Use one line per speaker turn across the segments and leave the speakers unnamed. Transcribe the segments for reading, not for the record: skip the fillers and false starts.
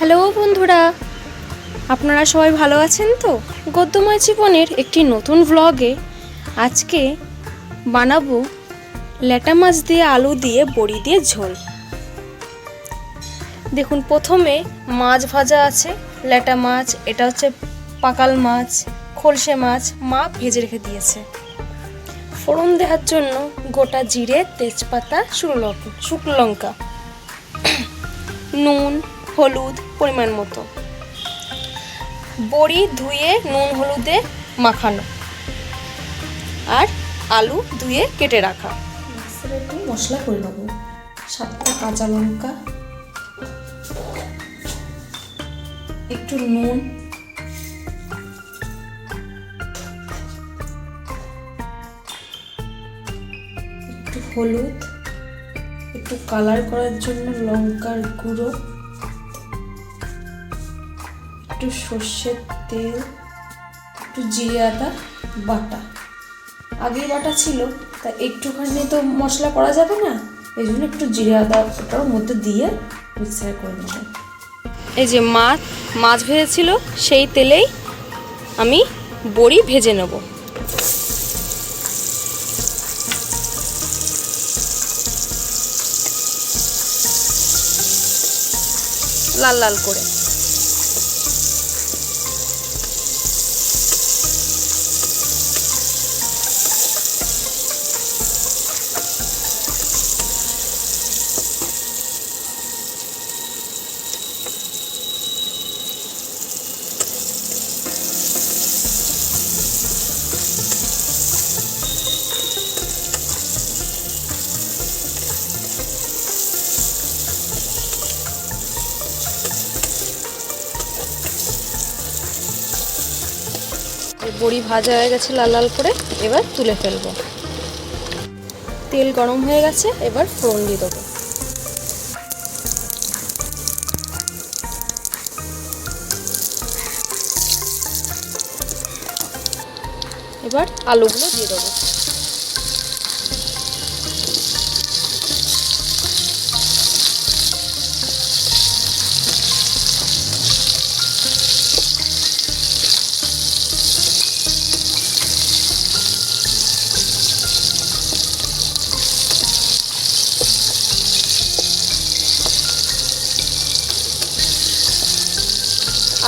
Hello বন্ধুরা, আপনারা সবাই ভালো আছেন তো? গদ্যময় জীবনের একটি নতুন ব্লগে আজকে বানাবো ল্যাটা মাছ দিয়ে আলু দিয়ে বড়ি দিয়ে ঝোল। দেখুন, প্রথমে মাছ ভাজা আছে, ল্যাটা মাছ, এটা হচ্ছে পাকাল মাছ, খলসে মাছ মা ভেজে রেখে দিয়েছে। ফোড়ন দেওয়ার জন্য গোটা জিরে, তেজপাতা, শুকনো লঙ্কা, নুন, হলুদ পরিমাণ মতো, বড়ি ধুয়ে নুন হলুদে মাখানো, আর আলু ধুয়ে কেটে রাখা। একটু মশলা করে নেবো, 7টা কাঁচা লঙ্কা, একটু নুন, একটু হলুদ, একটু কালার করার জন্য লঙ্কার গুঁড়ো, একটু সর্ষের তেল, একটু জিরে আদা বাটা। আগেই বাটা ছিল, তা একটুখানি তো মশলা করা যাবে না, এই জন্য একটু জিরে আদা ওটার মধ্যে দিয়ে মিক্সার করে নেব। এই যে মাছ ভেজেছিল সেই তেলেই আমি বড়ি ভেজে নেব। লাল লাল করে। বড়ি ভাজা হয়ে গেছে লাল লাল করে, এবার তুলে ফেলবো। তেল গরম হয়ে গেছে, এবার ফোড়ন দিয়ে দেবো। এবার আলুগুলো দিয়ে দেবো।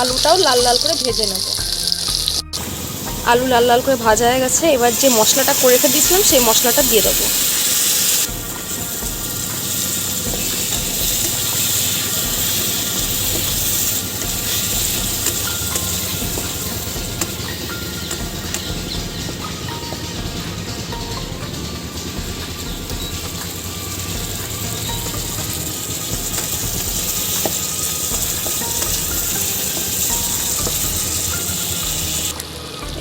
আলুটাও লাল লাল করে ভেজে নেব। আলু লাল লাল করে ভাজা হয়ে গেছে, এবার যে মশলাটা করে রেখে দিয়েছিলাম সেই মশলাটা দিয়ে দেবো।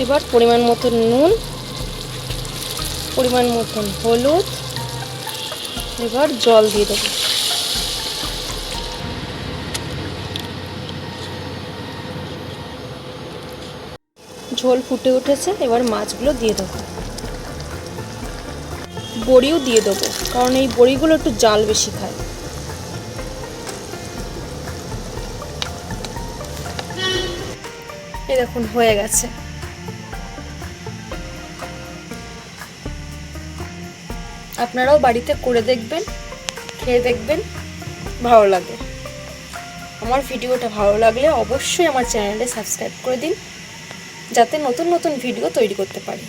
এবার পরিমাণ মতন নুন, পরিমাণ মতন হলুদ, এবার জল দিয়ে দেবো। ঝোল ফুটে উঠেছে, এবার মাছগুলো দিয়ে দেবো। বড়িও দিয়ে দেবো, কারণ এই বড়িগুলো একটু জাল বেশি খায়। এই দেখুন হয়ে গেছে। আপনারাও বাড়িতে করে দেখবেন, খেয়ে দেখবেন, ভালো লাগে। আমার ভিডিওটা ভালো লাগলে অবশ্যই আমার চ্যানেলে সাবস্ক্রাইব করে দিন, যাতে নতুন নতুন ভিডিও তৈরি করতে পারি।